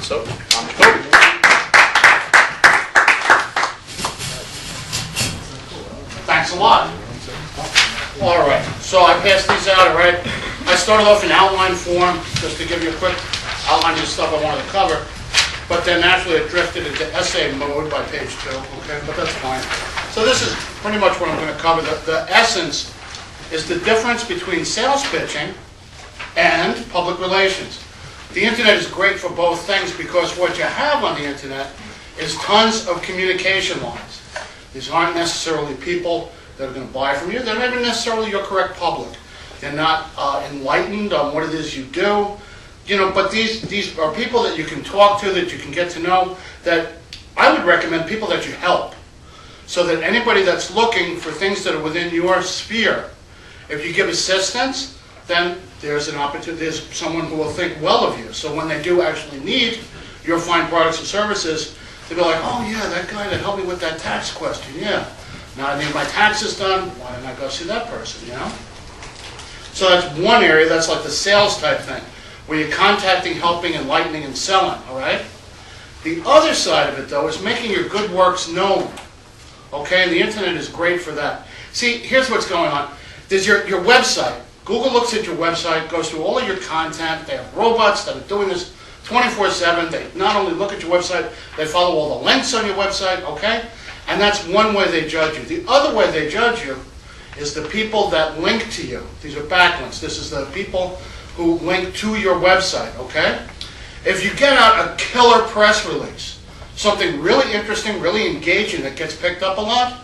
So, on to vote. Thanks a lot. All right, so I passed these out, all right? I started off in outline form, just to give you a quick outline of the stuff I wanted to cover, but then naturally it drifted into essay mode by page 2, okay, but that's fine. So this is pretty much what I'm going to cover. The essence is the difference between sales pitching and public relations. The internet is great for both things because what you have on the internet is tons of communication lines. These aren't necessarily people that are going to buy from you. They're not even necessarily your correct public. They're not enlightened on what it is you do. You know, but these are people that you can talk to, that you can get to know, that I would recommend people that you help. So that anybody that's looking for things that are within your sphere, if you give assistance, then there's an opportunity, there's someone who will think well of you. So when they do actually need your fine products and services, they'll be like, oh yeah, that guy that helped me with that tax question, yeah. Now I need my taxes done, why didn't I go see that person, you know? So that's one area, that's like the sales type thing, where you're contacting, helping, enlightening, and selling, all right? The other side of it, though, is making your good works known, okay? And the internet is great for that. See, here's what's going on. There's your website. Google looks at your website, goes through all of your content. They have robots that are doing this 24/7. They not only look at your website, they follow all the links on your website, okay? And that's one way they judge you. The other way they judge you is the people that link to you. These are backlinks. This is the people who link to your website, okay? If you get out a killer press release, something really interesting, really engaging that gets picked up a lot,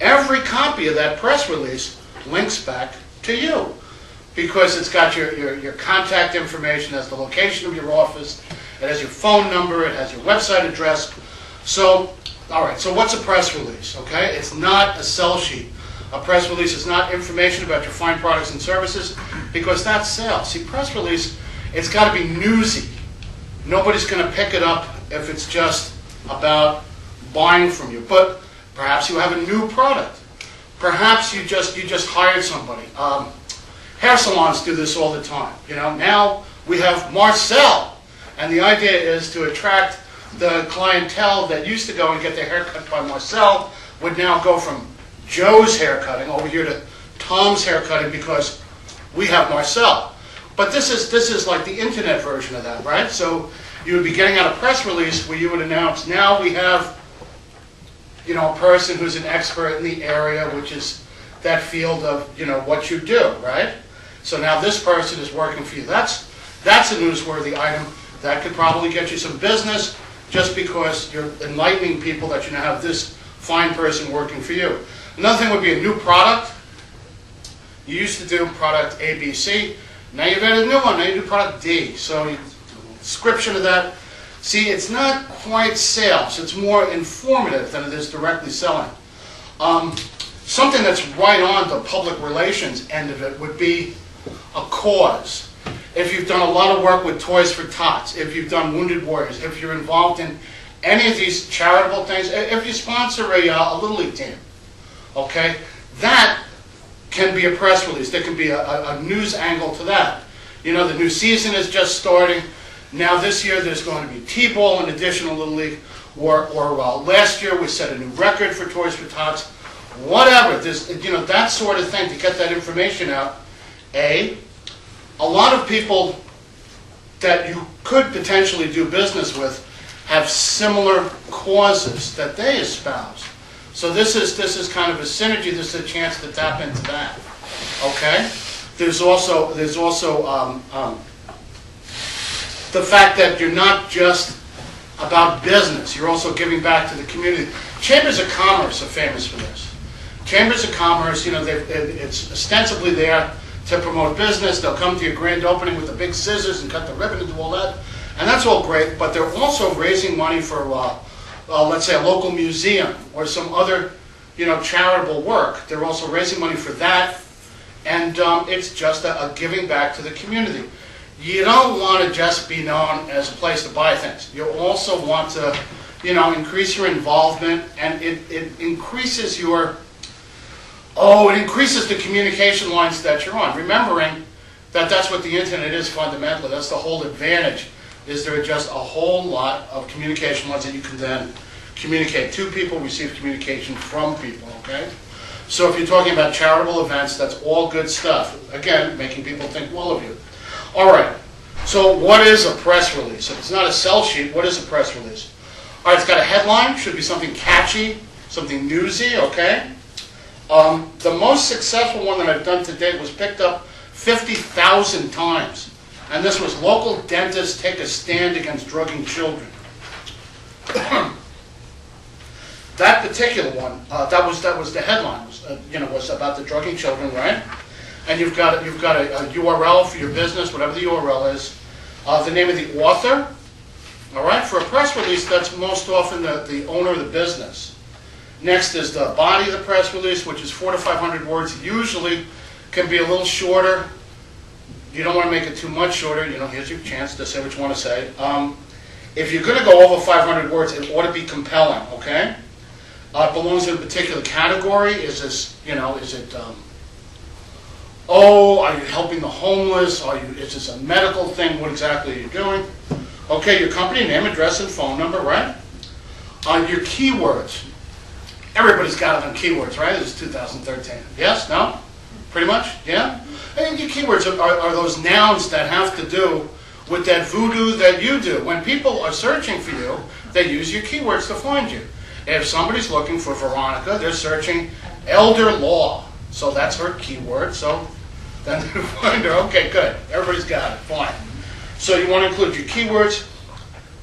every copy of that press release links back to you because it's got your contact information, it has the location of your office, it has your phone number, it has your website address. So, all right, so what's a press release, okay? It's not a sell sheet. A press release is not information about your fine products and services because that's sales. See, press release, it's got to be newsy. Nobody's going to pick it up if it's just about buying from you. But perhaps you have a new product. Perhaps you just hired somebody. Hair salons do this all the time. You know, now we have Marcel, and the idea is to attract the clientele that used to go and get their hair cut by Marcel would now go from Joe's haircutting over here to Tom's haircutting because we have Marcel. But this is like the internet version of that, right? So you would be getting out a press release where you would announce, now we have, you know, a person who's an expert in the area, which is that field of, you know, what you do, right? So now this person is working for you. That's a newsworthy item that could probably get you some business just because you're enlightening people that you now have this fine person working for you. Another thing would be a new product. You used to do product A, B, C. Now you've added a new one. Now you do product D. So description of that. See, it's not quite sales. It's more informative than it is directly selling. Something that's right on the public relations end of it would be a cause. If you've done a lot of work with Toys for Tots, if you've done Wounded Warriors, if you're involved in any of these charitable things, if you sponsor a Little League team, okay, that can be a press release. There can be a news angle to that. You know, the new season is just starting. Now this year there's going to be T-ball in addition to Little League, or last year we set a new record for Toys for Tots. Whatever, there's, you know, that sort of thing to get that information out. A lot of people that you could potentially do business with have similar causes that they espouse. So this is kind of a synergy. This is a chance to tap into that. Okay. There's also the fact that you're not just about business. You're also giving back to the community. Chambers of Commerce are famous for this. Chambers of Commerce, you know, it's ostensibly there to promote business. They'll come to your grand opening with the big scissors and cut the ribbon and do all that, and that's all great. But they're also raising money for, let's say, a local museum or some other, you know, charitable work. They're also raising money for that, and it's just a giving back to the community. You don't want to just be known as a place to buy things. You also want to, you know, increase your involvement, and it increases your. Oh, it increases the communication lines that you're on. Remembering that that's what the internet is fundamentally. That's the whole advantage is there are just a whole lot of communication ones that you can then communicate to people, receive communication from people, okay? So if you're talking about charitable events, that's all good stuff. Again, making people think well of you. All right, so what is a press release? If it's not a sell sheet, what is a press release? All right, it's got a headline, should be something catchy, something newsy, okay? The most successful one that I've done to date was picked up 50,000 times. And this was local dentists take a stand against drugging children. That particular one, that was the headline. Was about the drugging children, right? And you've got a URL for your business, whatever the URL is, the name of the author. All right. For a press release, that's most often the owner of the business. Next is the body of the press release, which is 400 to 500 words. Usually, can be a little shorter. You don't want to make it too much shorter. Here's your chance to say what you want to say. If you're going to go over 500 words, it ought to be compelling, okay? It belongs in a particular category. Is this, are you helping the homeless? Is this a medical thing? What exactly are you doing? Okay, your company name, address, and phone number, right? Your keywords. Everybody's got them keywords, right? This is 2013. Yes? No? Pretty much? Yeah? And your keywords are those nouns that have to do with that voodoo that you do. When people are searching for you, they use your keywords to find you. If somebody's looking for Veronica, they're searching elder law. So that's her keyword. So then they find her. Okay, good. Everybody's got it. Fine. So you want to include your keywords.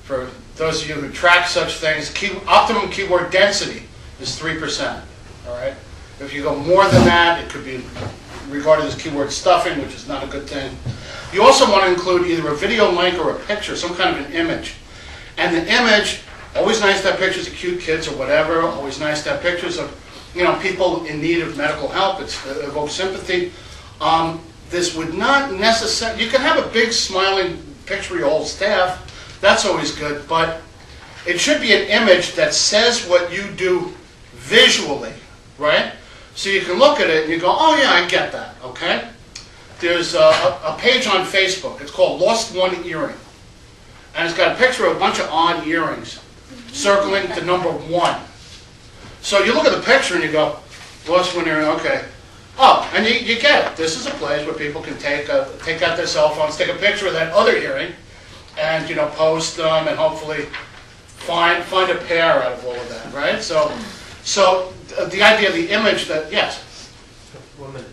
For those of you who track such things, optimum keyword density is 3%. All right. If you go more than that, it could be regarded as keyword stuffing, which is not a good thing. You also want to include either a video link or a picture, some kind of an image. And the image, always nice to have pictures of cute kids or whatever. Always nice to have pictures of, people in need of medical help. It evokes sympathy. This would not necessarily, you can have a big smiling picture of your whole staff. That's always good, but it should be an image that says what you do visually, right? So you can look at it and you go, oh yeah, I get that, okay? There's a page on Facebook. It's called Lost One Earring. And it's got a picture of a bunch of odd earrings circling the number 1. So you look at the picture and you go, Lost One Earring, okay. Oh, and you get it. This is a place where people can take out their cell phones, take a picture of that other earring, and post them and hopefully find a pair out of all of that, right? So the idea of the image that, yes? 1 minute.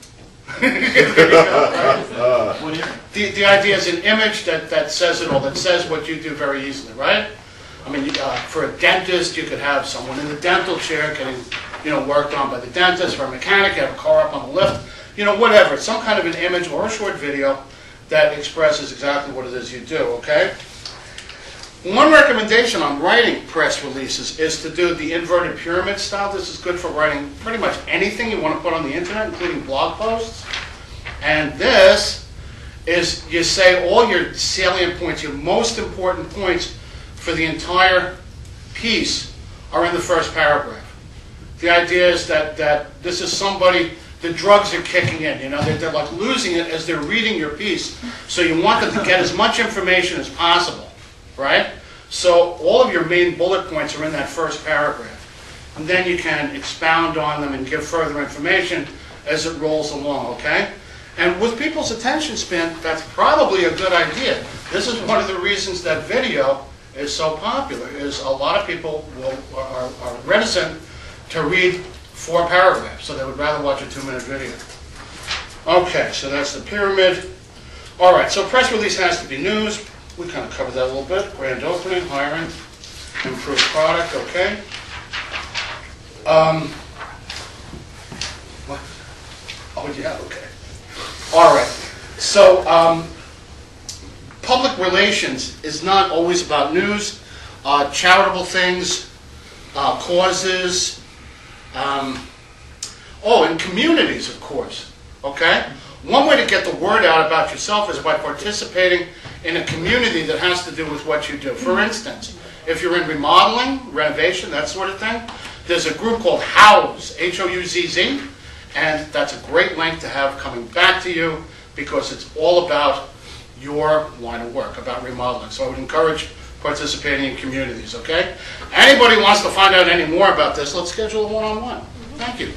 There you go, right? The idea is an image that says it all, that says what you do very easily, right? I mean, for a dentist, you could have someone in the dental chair getting, worked on by the dentist. For a mechanic, you have a car up on the lift. Whatever. It's some kind of an image or a short video that expresses exactly what it is you do, okay? One recommendation on writing press releases is to do the inverted pyramid style. This is good for writing pretty much anything you want to put on the internet, including blog posts. And this is, you say all your salient points, your most important points for the entire piece are in the first paragraph. The idea is that this is somebody, the drugs are kicking in, they're like losing it as they're reading your piece. So you want them to get as much information as possible, right? So all of your main bullet points are in that first paragraph. And then you can expound on them and give further information as it rolls along, okay? And with people's attention span, that's probably a good idea. This is one of the reasons that video is so popular, is a lot of people are reticent to read 4 paragraphs, so they would rather watch a 2-minute video. Okay, so that's the pyramid. All right, so press release has to be news. We kind of covered that a little bit. Grand opening, hiring, improved product, okay. What? Oh, yeah, okay. All right, so public relations is not always about news. Charitable things, causes, and communities, of course, okay? One way to get the word out about yourself is by participating in a community that has to do with what you do. For instance, if you're in remodeling, renovation, that sort of thing, there's a group called Houzz, H-O-U-Z-Z, and that's a great link to have coming back to you because it's all about your line of work, about remodeling. So I would encourage participating in communities, okay? Anybody wants to find out any more about this, let's schedule a one-on-one. Thank you.